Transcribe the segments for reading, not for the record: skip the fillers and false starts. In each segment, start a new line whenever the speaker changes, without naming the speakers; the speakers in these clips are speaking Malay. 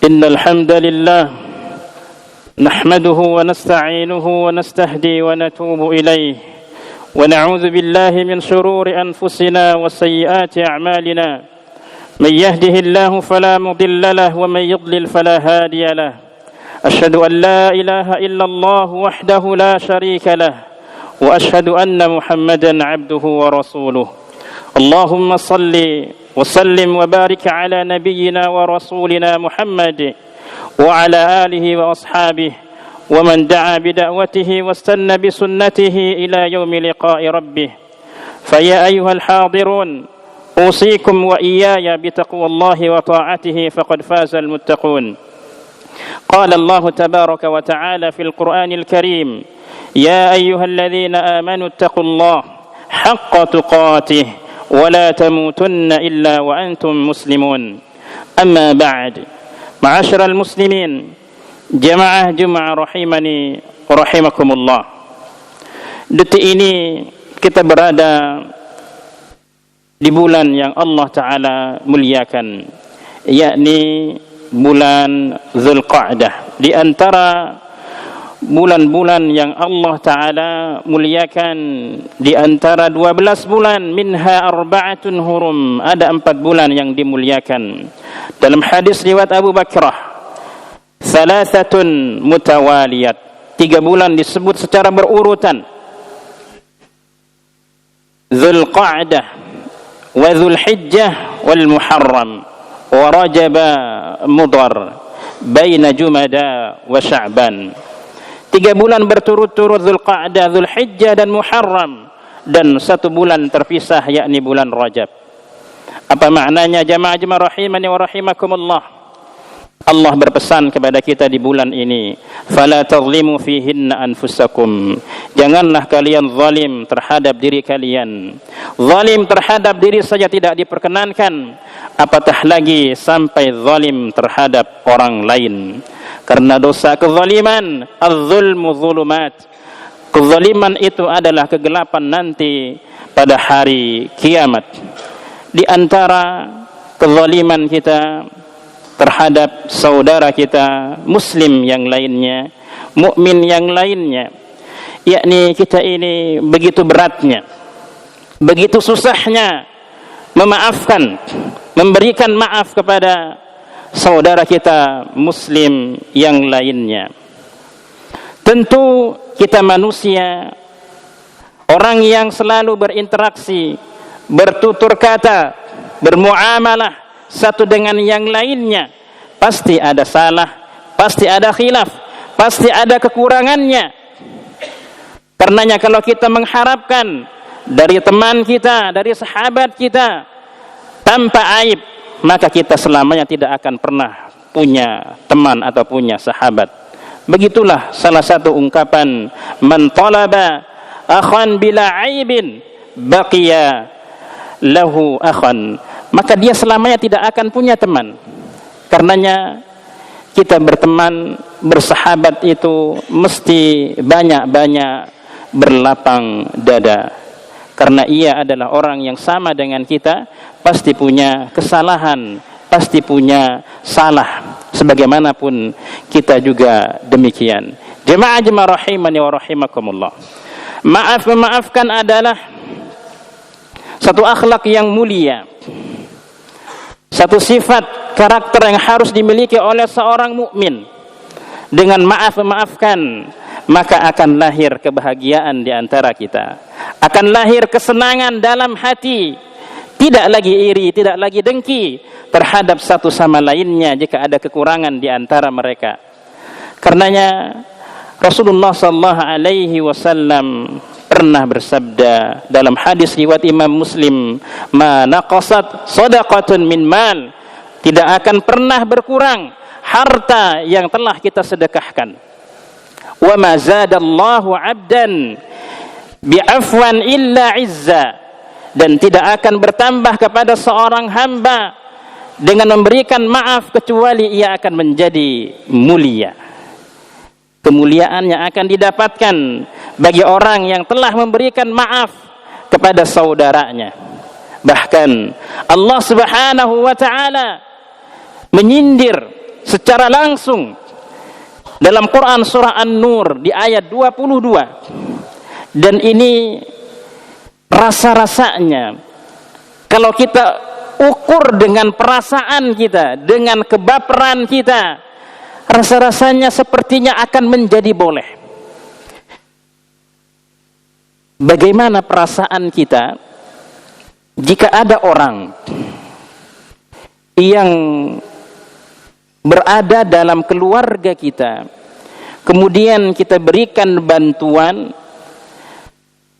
إن الحمد لله نحمده ونستعينه ونستهدي ونتوب إليه ونعوذ بالله من شرور أنفسنا وسيئات أعمالنا من يهده الله فلا مضل له ومن يضلل فلا هادي له أشهد أن لا إله إلا الله وحده لا شريك له وأشهد أن محمدا عبده ورسوله اللهم صل وسلم وبارك على نبينا ورسولنا محمد وعلى آله وأصحابه ومن دعا بدعوته واستنى بسنته إلى يوم لقاء ربه فيا أيها الحاضرون أوصيكم وإياي بتقوى الله وطاعته فقد فاز المتقون قال الله تبارك وتعالى في القرآن الكريم يا أيها الذين آمنوا اتقوا الله حق تقاته ولا تموتن إلا وأنتم مسلمون أما بعد معاشر المسلمين jamaah Jumat rahimani rahimakumullah. Detik ini kita berada di bulan yang Allah Ta'ala muliakan, yakni bulan Dzulqa'dah, di antara bulan-bulan yang Allah Ta'ala muliakan, di antara 12 bulan, minha arba'atun hurum, ada 4 bulan yang dimuliakan. Dalam hadis riwayat Abu Bakrah, thalathatun mutawaliyat, 3 bulan disebut secara berurutan, Dzulqa'dah wa Dzulhijjah wal Muharram wa Rajaba Mudhar baina Jumada wa Sya'ban. 3 bulan berturut-turut, Dzulqa'dah, Dzulhijjah dan Muharram, dan 1 bulan terpisah yakni bulan Rajab. Apa maknanya jamaah rahimani wa rahimakumullah? Allah berpesan kepada kita di bulan ini, fala tazlimu fihinna anfusakum, janganlah kalian zalim terhadap diri kalian. Zalim terhadap diri saja tidak diperkenankan, apatah lagi sampai zalim terhadap orang lain. Karena dosa kezaliman, az-zulmu zulumat, kezaliman itu adalah kegelapan nanti pada hari kiamat. Di antara kezaliman kita terhadap saudara kita muslim yang lainnya, mukmin yang lainnya, yakni kita ini begitu beratnya, begitu susahnya memaafkan, memberikan maaf kepada saudara kita muslim yang lainnya. Tentu kita manusia, orang yang selalu berinteraksi, bertutur kata, bermuamalah satu dengan yang lainnya, pasti ada salah, pasti ada khilaf, pasti ada kekurangannya. Karenanya kalau kita mengharapkan dari teman kita, dari sahabat kita tanpa aib, maka kita selamanya tidak akan pernah punya teman atau punya sahabat. Begitulah salah satu ungkapan, man talaba akhan bila aibin baqiya lahu akhan, maka dia selamanya tidak akan punya teman. Karenanya kita berteman, bersahabat itu mesti banyak-banyak berlapang dada, karena ia adalah orang yang sama dengan kita, pasti punya kesalahan, pasti punya salah, sebagaimanapun kita juga demikian. Jemaah rahimani wa rahimakumullah. Memaafkan adalah satu akhlak yang mulia, satu sifat karakter yang harus dimiliki oleh seorang mukmin. Dengan memaafkan, maka akan lahir kebahagiaan di antara kita, akan lahir kesenangan dalam hati, tidak lagi iri, tidak lagi dengki terhadap satu sama lainnya jika ada kekurangan di antara mereka. Karenanya Rasulullah sallallahu alaihi wasallam pernah bersabda dalam hadis riwayat Imam Muslim, ma naqasat shadaqatun min mal, tidak akan pernah berkurang harta yang telah kita sedekahkan. Wa ma zadallahu 'abdan bi'afwan illa 'izza, dan tidak akan bertambah kepada seorang hamba dengan memberikan maaf kecuali ia akan menjadi mulia. Kemuliaan yang akan didapatkan bagi orang yang telah memberikan maaf kepada saudaranya. Bahkan Allah Subhanahu wa taala menyindir secara langsung dalam Quran surah An-Nur di ayat 22. Dan ini rasa-rasanya kalau kita ukur dengan perasaan kita, dengan kebaperan kita, rasa-rasanya sepertinya akan menjadi boleh. Bagaimana perasaan kita jika ada orang yang berada dalam keluarga kita, kemudian kita berikan bantuan,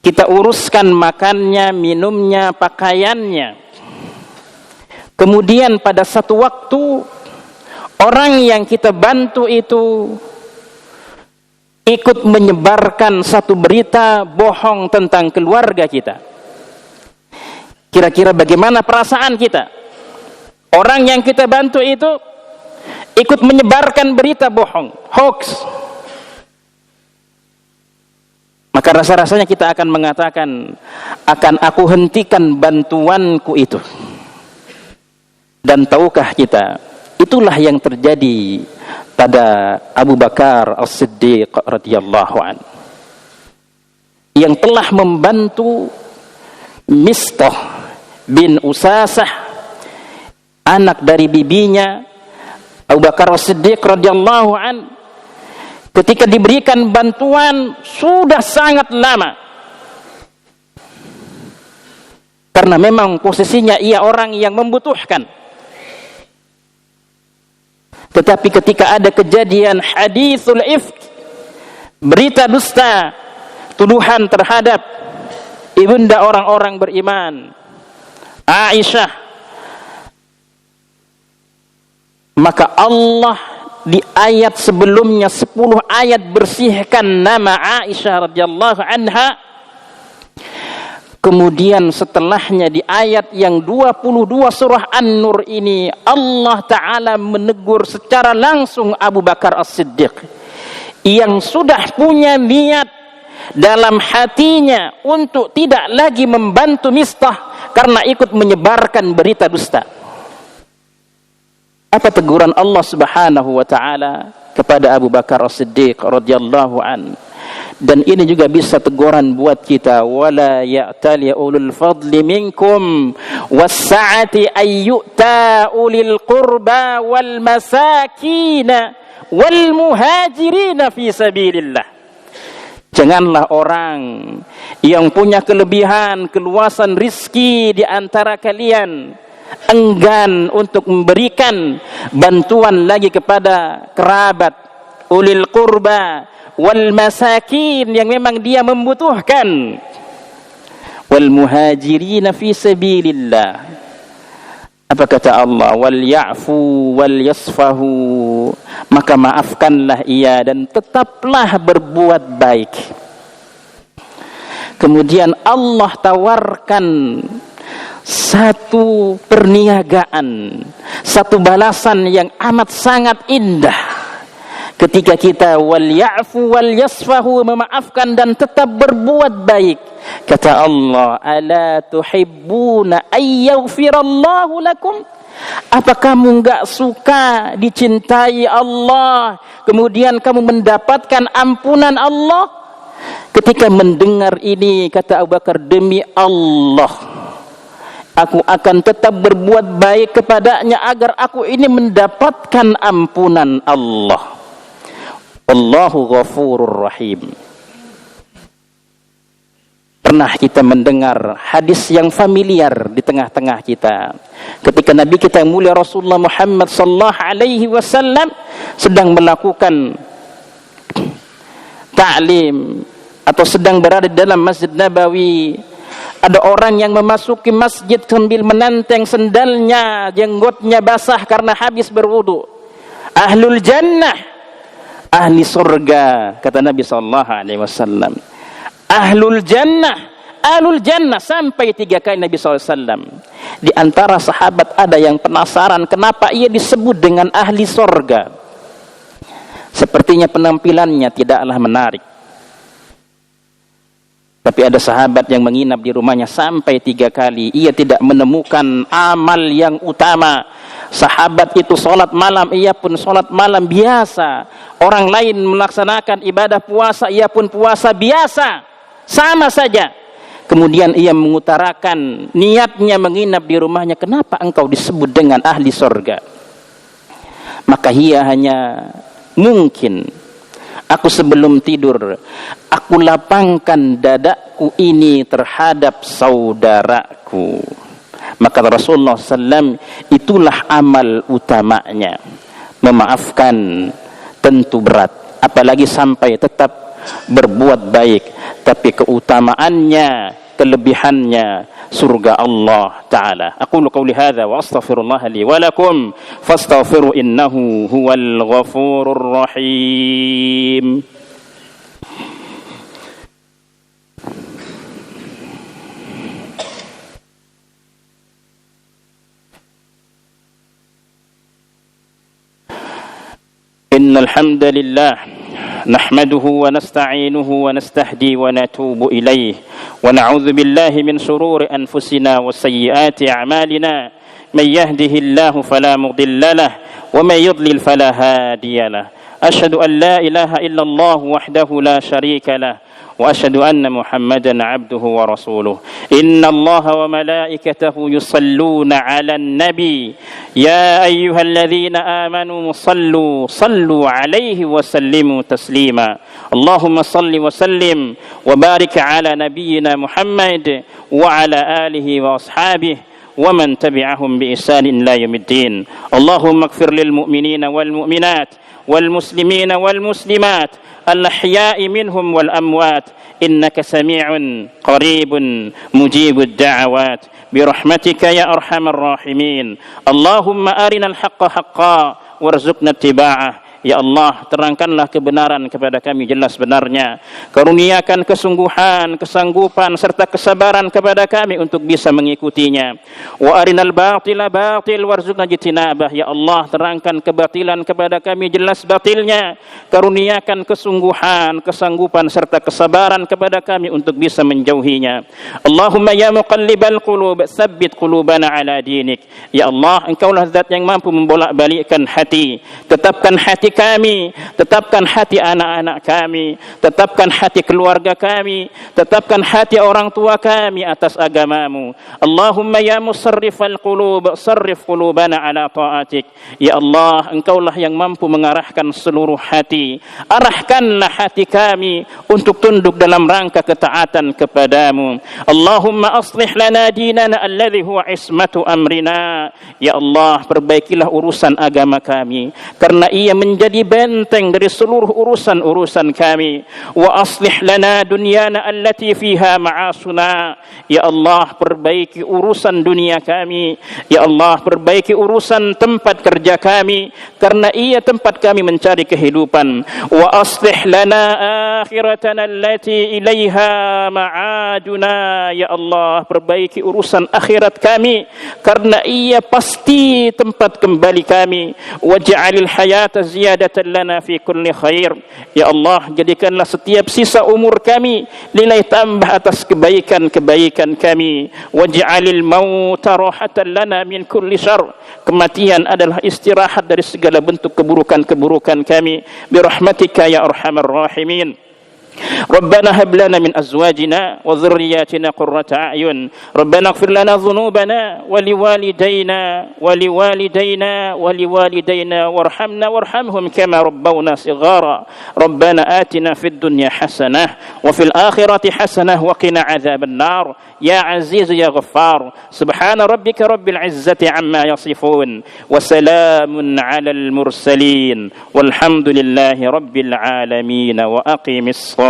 kita uruskan makannya, minumnya, pakaiannya, kemudian pada satu waktu orang yang kita bantu itu ikut menyebarkan satu berita bohong tentang keluarga kita. Kira-kira bagaimana perasaan kita? Orang yang kita bantu itu ikut menyebarkan berita bohong, hoax. Maka rasa-rasanya kita akan mengatakan, akan aku hentikan bantuanku itu. Dan tahukah kita, itulah yang terjadi pada Abu Bakar As-Siddiq radhiyallahu anhu, yang telah membantu Mistah bin Usasah, anak dari bibinya Abu Bakar As-Siddiq radhiyallahu anhu, ketika diberikan bantuan sudah sangat lama, karena memang posisinya ia orang yang membutuhkan. Tetapi ketika ada kejadian hadithul ifk, berita dusta, tuduhan terhadap ibunda orang-orang beriman, Aisyah, maka Allah di ayat sebelumnya 10 ayat bersihkan nama Aisyah radhiyallahu anha. Kemudian setelahnya di ayat yang 22 surah An-Nur ini Allah Ta'ala menegur secara langsung Abu Bakar As-Siddiq yang sudah punya niat dalam hatinya untuk tidak lagi membantu Mistah karena ikut menyebarkan berita dusta. Apa teguran Allah Subhanahu wa Ta'ala kepada Abu Bakar As-Siddiq radhiyallahu an? Dan ini juga bisa teguran buat kita, wala ya'tali ulul fadli minkum was-sa'ati ay yu'ta ulil qurba wal masakin wal muhajirin fi sabilillah. Janganlah orang yang punya kelebihan, keluasan rizki di antara kalian enggan untuk memberikan bantuan lagi kepada kerabat, ulil qurba wal masakin yang memang dia membutuhkan, wal muhajirin fi sabilillah. Apa kata Allah? Wal ya'fu wal yasfahu, maka maafkanlah ia dan tetaplah berbuat baik. Kemudian Allah tawarkan satu perniagaan, satu balasan yang amat sangat indah. Ketika kita wal ya'fu wal yasfahu, memaafkan dan tetap berbuat baik. Kata Allah, ala tuhibbuna ayyaghfirallahu lakum? Apa kamu enggak suka dicintai Allah, kemudian kamu mendapatkan ampunan Allah? Ketika mendengar ini, kata Abu Bakar, demi Allah, aku akan tetap berbuat baik kepadanya agar aku ini mendapatkan ampunan Allah. Allahu Ghafurur Rahim. Pernah kita mendengar hadis yang familiar di tengah-tengah kita, ketika Nabi kita yang mulia Rasulullah Muhammad sallallahu alaihi wasallam sedang melakukan ta'lim atau sedang berada di dalam Masjid Nabawi. Ada orang yang memasuki masjid sambil menenteng sendalnya, jenggotnya basah karena habis berwudu. Ahlul jannah, ahli surga, kata Nabi sallallahu alaihi wasallam. Ahlul jannah, ahlul jannah, sampai 3 kali Nabi SAW. Di antara sahabat ada yang penasaran kenapa ia disebut dengan ahli surga. Sepertinya penampilannya tidaklah menarik. Tapi ada sahabat yang menginap di rumahnya sampai 3 kali. Ia tidak menemukan amal yang utama. Sahabat itu sholat malam, ia pun sholat malam biasa. Orang lain melaksanakan ibadah puasa, ia pun puasa biasa. Sama saja. Kemudian ia mengutarakan niatnya menginap di rumahnya. Kenapa engkau disebut dengan ahli surga? Maka ia hanya mungkin, aku sebelum tidur, aku lapangkan dadaku ini terhadap saudaraku. Maka Rasulullah SAW, itulah amal utamanya. Memaafkan tentu berat, apalagi sampai tetap berbuat baik. Tapi keutamaannya, kelebihannya surga Allah Ta'ala. Aqulu qawli hadha wa astaghfirullah li wa lakum fastaghfiru innahu huwal ghafurur rahim. Innal hamdalillah nahmaduhu wa nasta'inuhu wa nastahdi wa natubu ilayh wa na'udzu billahi min shururi anfusina wa sayyiati a'malina man yahdihillahu fala mudilla lahu wa man yudlil fala hadiya lahu asyhadu an la ilaha illallah wahdahu la syarika lahu وأشهد أن محمدا عبده ورسوله إن الله وملائكته يصلون على النبي يا أيها الذين آمنوا صلوا عليه وسلموا تسليما اللهم صل وسلم وبارك على نبينا محمد وعلى آله وأصحابه ومن تبعهم بإحسان إلى يوم الدين اللهم اغفر للمؤمنين والمؤمنات والمسلمين والمسلمات الأحياء منهم والأموات إنك سميع قريب مجيب الدعوات برحمتك يا أرحم الراحمين اللهم أرنا الحق حقا وارزقنا اتباعه. Ya Allah, terangkanlah kebenaran kepada kami jelas benarnya. Karuniakan kesungguhan, kesanggupan serta kesabaran kepada kami untuk bisa mengikutinya. Wa arinal batila batil warzuqna jitinabah. Ya Allah, terangkan kebatilan kepada kami jelas batilnya. Karuniakan kesungguhan, kesanggupan serta kesabaran kepada kami untuk bisa menjauhinya. Allahumma ya muqallibal qulub, tsabbit qulubana ala dinik. Ya Allah, Engkaulah zat yang mampu membolak-balikkan hati. Tetapkan hati kami, tetapkan hati anak-anak kami, tetapkan hati keluarga kami, tetapkan hati orang tua kami atas agamamu. Allahumma ya musarrifal qulub, sarrif qulubana ala ta'atik. Ya Allah, Engkaulah yang mampu mengarahkan seluruh hati. Arahkanlah hati kami untuk tunduk dalam rangka ketaatan kepadamu. Allahumma aslih lana dinana alladhi huwa ismatu amrina. Ya Allah, perbaikilah urusan agama kami, karena ia menjadi benteng dari seluruh urusan-urusan kami. Wa aslih lana dunyana allati fiha ma'asuna. Ya Allah, perbaiki urusan dunia kami. Ya Allah, perbaiki urusan tempat kerja kami, karena ia tempat kami mencari kehidupan. Wa aslih lana akhiratana allati ilaiha ma'aduna. Ya Allah, perbaiki urusan akhirat kami, karena ia pasti tempat kembali kami. Waj'alil hayata ziyadatan lana fi kulli khair. Ya Allah, jadikanlah setiap sisa umur kami nilai tambah atas kebaikan-kebaikan kami. Waj'alil mauta rahatan lana min kulli syarr. Kematian adalah istirahat dari segala bentuk keburukan-keburukan kami. Birahmatika ya arhamar rahimin. ربنا هب لنا من أزواجنا وذرياتنا قرة أعين ربنا اغفر لنا ذنوبنا ولوالدينا وارحمنا وارحمهم كما ربونا صغارا ربنا آتنا في الدنيا حسنة وفي الآخرة حسنة وقنا عذاب النار يا عزيز يا غفار سبحان ربك رب العزة عما يصفون وسلام على المرسلين والحمد لله رب العالمين وأقم الصلاة